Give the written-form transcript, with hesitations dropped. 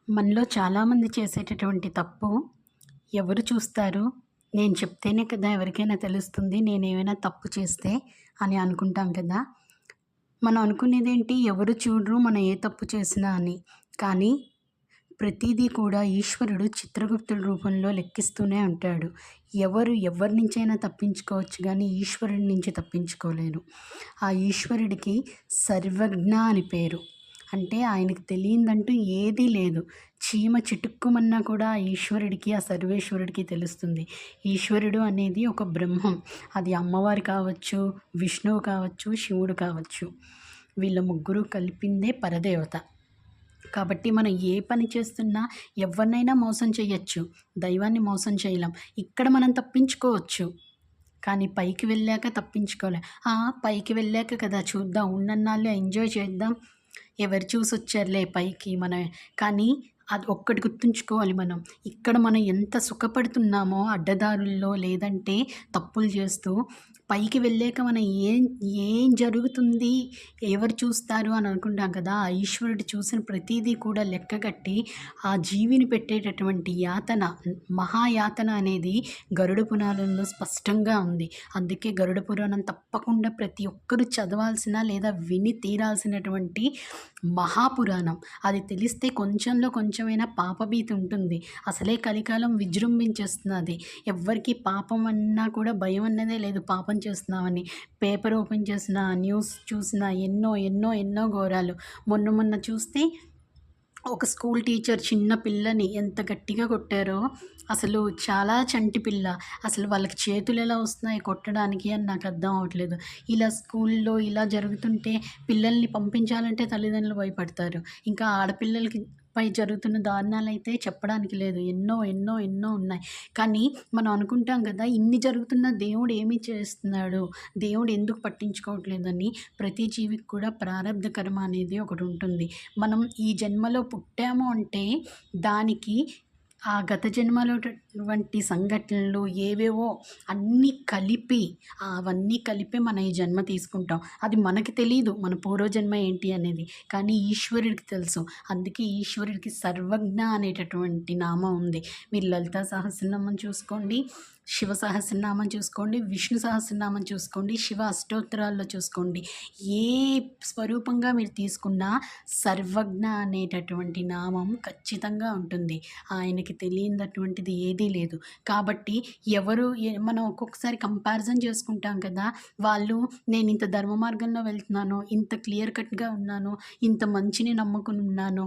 మనలో చాలామంది చేసేటటువంటి తప్పు ఎవరు చూస్తారు? నేను చెప్తేనే కదా ఎవరికైనా తెలుస్తుంది. నేనేమైనా తప్పు చేస్తే అని అనుకుంటాం కదా! మనం అనుకునేదేంటి ఎవరు చూడరు మనం ఏ తప్పు చేసినా అని. కానీ ప్రతీదీ కూడా ఈశ్వరుడు చిత్రగుప్తుడి రూపంలో లెక్కిస్తూనే ఉంటాడు. ఎవరు ఎవరి నుంచైనా తప్పించుకోవచ్చు గానీ ఈశ్వరుడి నుంచి తప్పించుకోలేరు. ఆ ఈశ్వరుడికి సర్వజ్ఞ అని పేరు. అంటే ఆయనకి తెలియనిదంటూ ఏదీ లేదు. చీమ చిటుక్కుమన్నా కూడా ఆ ఈశ్వరుడికి, ఆ సర్వేశ్వరుడికి తెలుస్తుంది. ఈశ్వరుడు అనేది ఒక బ్రహ్మం. అది అమ్మవారు కావచ్చు, విష్ణువు కావచ్చు, శివుడు కావచ్చు. వీళ్ళ ముగ్గురు కలిపిందే పరదేవత. కాబట్టి మనం ఏ పని చేస్తున్నా ఎవరినైనా మోసం చేయొచ్చు. దైవాన్ని మోసం చేయలేం. ఇక్కడ మనం తప్పించుకోవచ్చు. కానీ పైకి వెళ్ళాక తప్పించుకోలేం. పైకి వెళ్ళాక కదా చూద్దాం. ఉన్నన్నాళ్ళు ఎంజాయ్ చేద్దాం. ఎవరు చూసొచ్చారులే పైకి మనం. కానీ అది ఒక్కటి గుర్తుంచుకోవాలి మనం. ఇక్కడ మనం ఎంత సుఖపడుతున్నామో అడ్డదారుల్లో లేదంటే తప్పులు చేస్తూ, పైకి వెళ్ళాక మనం ఏం ఏం జరుగుతుంది, ఎవరు చూస్తారు అని అనుకుంటాం కదా! ఆ ఈశ్వరుడు చూసిన ప్రతీదీ కూడా లెక్కగట్టి ఆ జీవిని పెట్టేటటువంటి యాతన, మహాయాతన అనేది గరుడ పురాణంలో స్పష్టంగా ఉంది. అందుకే గరుడ పురాణం తప్పకుండా ప్రతి ఒక్కరు చదవాల్సిన లేదా విని తీరాల్సినటువంటి మహాపురాణం. అది తెలిస్తే కొంచెంలో కొంచెమైనా పాపభీతి ఉంటుంది. అసలే కలికాలం విజృంభించేస్తున్నది. ఎవ్వరికీ పాపం అన్నా కూడా భయం అన్నదే లేదు. పాపం చేస్తున్నామని. పేపర్ ఓపెన్ చేసినా, న్యూస్ చూసినా ఎన్నో ఎన్నో ఎన్నో ఘోరాలు. మొన్న మొన్న చూస్తే ఒక స్కూల్ టీచర్ చిన్న పిల్లని ఎంత గట్టిగా కొట్టారో, అసలు చాలా చంటి పిల్ల. అసలు వాళ్ళకి చేతులు ఎలా వస్తున్నాయి కొట్టడానికి అని నాకు అర్థం అవ్వట్లేదు. ఇలా స్కూల్లో ఇలా జరుగుతుంటే పిల్లల్ని పంపించాలంటే తల్లిదండ్రులు భయపడతారు. ఇంకా ఆడపిల్లలకి పై జరుగుతున్న దారుణాలైతే చెప్పడానికి లేదు. ఎన్నో ఎన్నో ఎన్నో ఉన్నాయి. కానీ మనం అనుకుంటాం కదా! ఇన్ని జరుగుతున్నా దేవుడు ఏమి చేస్తున్నాడు? దేవుడు ఎందుకు పట్టించుకోవట్లేదని. ప్రతి జీవికి కూడా ప్రారబ్ధ కర్మ అనేది ఒకటి ఉంటుంది. మనం ఈ జన్మలో పుట్టాము అంటే దానికి ఆ గత జన్మలో ఉన్నటువంటి సంఘటనలు ఏవేవో అన్నీ కలిపి అవన్నీ కలిపి మన ఈ జన్మ తీసుకుంటాం. అది మనకి తెలీదు మన పూర్వజన్మ ఏంటి అనేది. కానీ ఈశ్వరుడికి తెలుసు. అందుకే ఈశ్వరుడికి సర్వజ్ఞ అనేటటువంటి నామం ఉంది. మీరు లలితా సహస్రనామం చూసుకోండి, శివ సహస్రనామం చూసుకోండి, విష్ణు సహస్రనామం చూసుకోండి, శివ అష్టోత్తరాల్లో చూసుకోండి. ఏ స్వరూపంగా మీరు తీసుకున్నా సర్వజ్ఞ అనేటటువంటి నామం ఖచ్చితంగా ఉంటుంది. ఆయనకి తెలియనటువంటిది ఏదీ లేదు. కాబట్టి మనం ఒక్కొక్కసారి కంపారిజన్ చేసుకుంటాం కదా! వాళ్ళు నేను ఇంత ధర్మ మార్గంలో వెళ్తున్నాను, ఇంత క్లియర్ కట్‌గా ఉన్నాను, ఇంత మంచిని నమ్ముకుని ఉన్నాను,